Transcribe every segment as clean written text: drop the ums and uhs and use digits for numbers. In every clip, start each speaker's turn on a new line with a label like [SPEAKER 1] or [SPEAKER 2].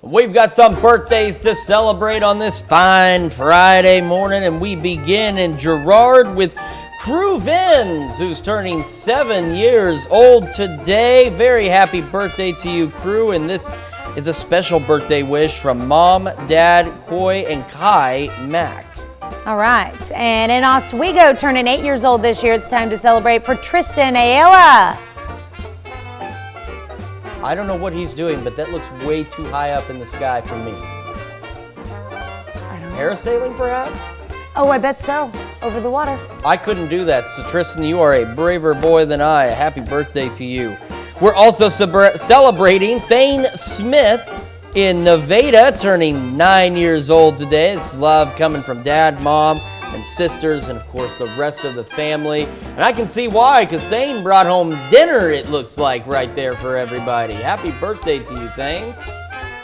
[SPEAKER 1] We've got some birthdays to celebrate on this fine Friday morning, and we begin in Girard with Crew Vins, who's turning 7 years old today. Very happy birthday to you, Crew, and this is a special birthday wish from Mom, Dad, Coy, and Kai Mack.
[SPEAKER 2] All right, and in Oswego, turning 8 years old this year, it's time to celebrate for Tristan Iola.
[SPEAKER 1] I don't know what he's doing, but that looks way too high up in the sky for me.
[SPEAKER 2] I don't know.
[SPEAKER 1] Parasailing, perhaps?
[SPEAKER 2] Oh, I bet so. Over the water.
[SPEAKER 1] I couldn't do that, so Tristan, you are a braver boy than I. Happy birthday to you. We're also celebrating Thane Smith in Nevada, turning 9 years old today. It's love coming from Dad, Mom, and sisters, and of course the rest of the family. And I can see why, because Thane brought home dinner, it looks like, right there for everybody. Happy birthday to you, Thane.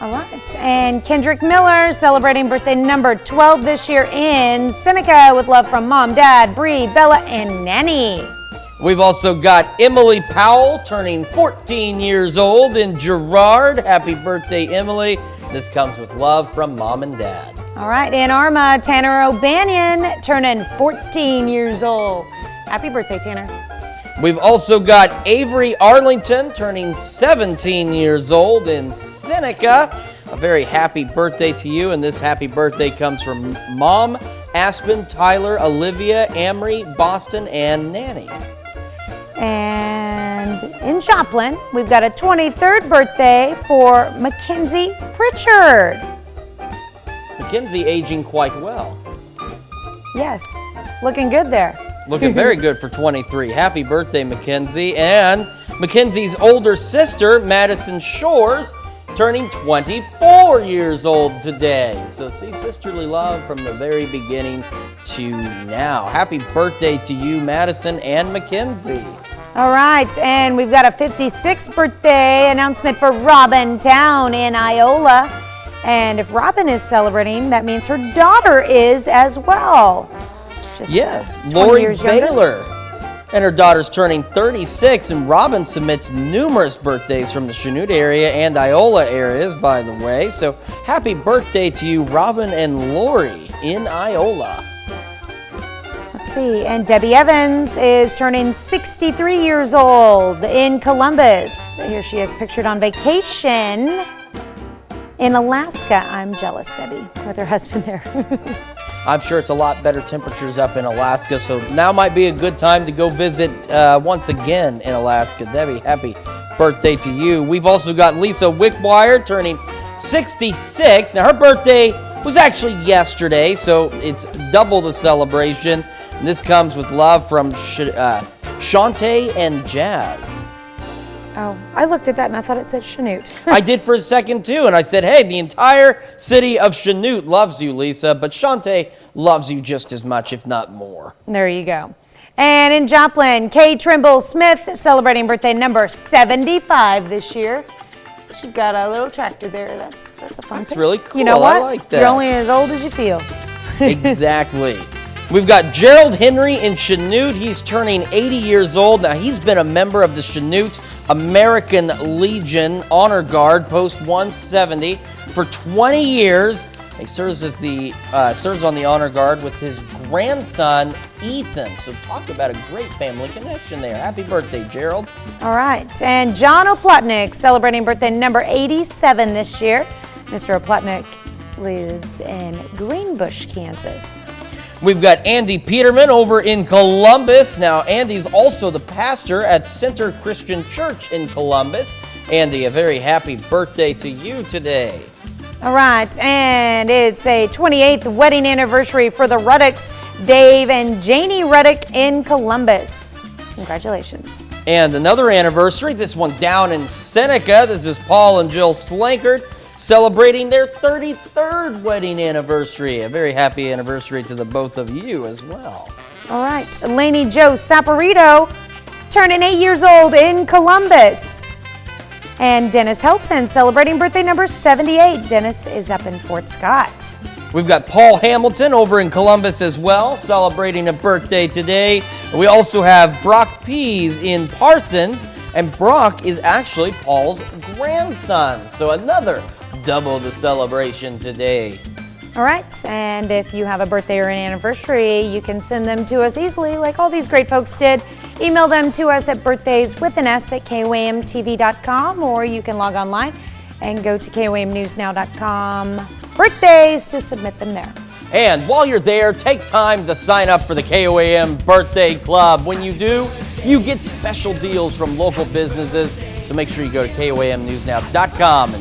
[SPEAKER 2] All right, and Kendrick Miller celebrating birthday number 12 this year in Seneca with love from Mom, Dad, Bree, Bella, and Nanny.
[SPEAKER 1] We've also got Emily Powell turning 14 years old in Girard. Happy birthday, Emily. This comes with love from Mom and Dad.
[SPEAKER 2] All right, in Arma, Tanner O'Banion turning 14 years old. Happy birthday, Tanner.
[SPEAKER 1] We've also got Avery Arlington turning 17 years old in Seneca. A very happy birthday to you, and this happy birthday comes from Mom, Aspen, Tyler, Olivia, Amory, Boston, and Nanny.
[SPEAKER 2] And in Joplin, we've got a 23rd birthday for Mackenzie Pritchard.
[SPEAKER 1] Mackenzie aging quite well.
[SPEAKER 2] Yes, looking good there.
[SPEAKER 1] Looking very good for 23. Happy birthday, Mackenzie. And Mackenzie's older sister, Madison Shores, turning 24 years old today. So see sisterly love from the very beginning to now. Happy birthday to you, Madison and Mackenzie.
[SPEAKER 2] All right, and we've got a 56th birthday announcement for Robin Town in Iola. And if Robin is celebrating, that means her daughter is as well. Just
[SPEAKER 1] yes,
[SPEAKER 2] 20
[SPEAKER 1] Lori
[SPEAKER 2] years younger.
[SPEAKER 1] Baylor. And her daughter's turning 36, and Robin submits numerous birthdays from the Chanute area and Iola areas, by the way. So happy birthday to you, Robin and Lori in Iola.
[SPEAKER 2] Let's see, and Debbie Evans is turning 63 years old in Columbus. Here she is pictured on vacation in Alaska. I'm jealous, Debbie, with her husband there.
[SPEAKER 1] I'm sure it's a lot better temperatures up in Alaska, so now might be a good time to go visit once again in Alaska. Debbie, happy birthday to you. We've also got Lisa Wickwire turning 66. Now, her birthday was actually yesterday, so it's double the celebration. And this comes with love from Shantae and Jazz.
[SPEAKER 2] Oh, I looked at that and I thought it said Chanute.
[SPEAKER 1] I did for a second too, and I said, hey, the entire city of Chanute loves you, Lisa, but Shantae loves you just as much, if not more.
[SPEAKER 2] There you go. And in Joplin, Kay Trimble Smith celebrating birthday number 75 this year. She's got a little tractor there. That's a fun
[SPEAKER 1] That's
[SPEAKER 2] pic.
[SPEAKER 1] really cool.
[SPEAKER 2] You know what?
[SPEAKER 1] I like that.
[SPEAKER 2] You're only as old as you feel.
[SPEAKER 1] Exactly. We've got Gerald Henry in Chanute. He's turning 80 years old. Now, he's been a member of the Chanute American Legion Honor Guard, Post 170, for 20 years. He serves on the Honor Guard with his grandson, Ethan. So talk about a great family connection there. Happy birthday, Gerald.
[SPEAKER 2] All right, and John Oplotnik celebrating birthday number 87 this year. Mr. Oplotnik lives in Greenbush, Kansas.
[SPEAKER 1] We've got Andy Peterman over in Columbus. Now, Andy's also the pastor at Center Christian Church in Columbus. Andy, a very happy birthday to you today.
[SPEAKER 2] All right, and it's a 28th wedding anniversary for the Ruddicks, Dave and Janie Ruddick in Columbus. Congratulations.
[SPEAKER 1] And another anniversary, this one down in Seneca. This is Paul and Jill Slankard celebrating their 33rd wedding anniversary. A very happy anniversary to the both of you as well.
[SPEAKER 2] All right, Lainey Joe Saporito turning 8 years old in Columbus. And Dennis Helton celebrating birthday number 78. Dennis is up in Fort Scott.
[SPEAKER 1] We've got Paul Hamilton over in Columbus as well, celebrating a birthday today. We also have Brock Pease in Parsons, and Brock is actually Paul's grandson. So another double the celebration today.
[SPEAKER 2] All right, and if you have a birthday or an anniversary, you can send them to us easily like all these great folks did. Email them to us at birthdays@koamtv.com, or you can log online and go to koamnewsnow.com birthdays to submit them there.
[SPEAKER 1] And while you're there, take time to sign up for the KOAM Birthday Club. When you do, you get special deals from local businesses. So make sure you go to koamnewsnow.com and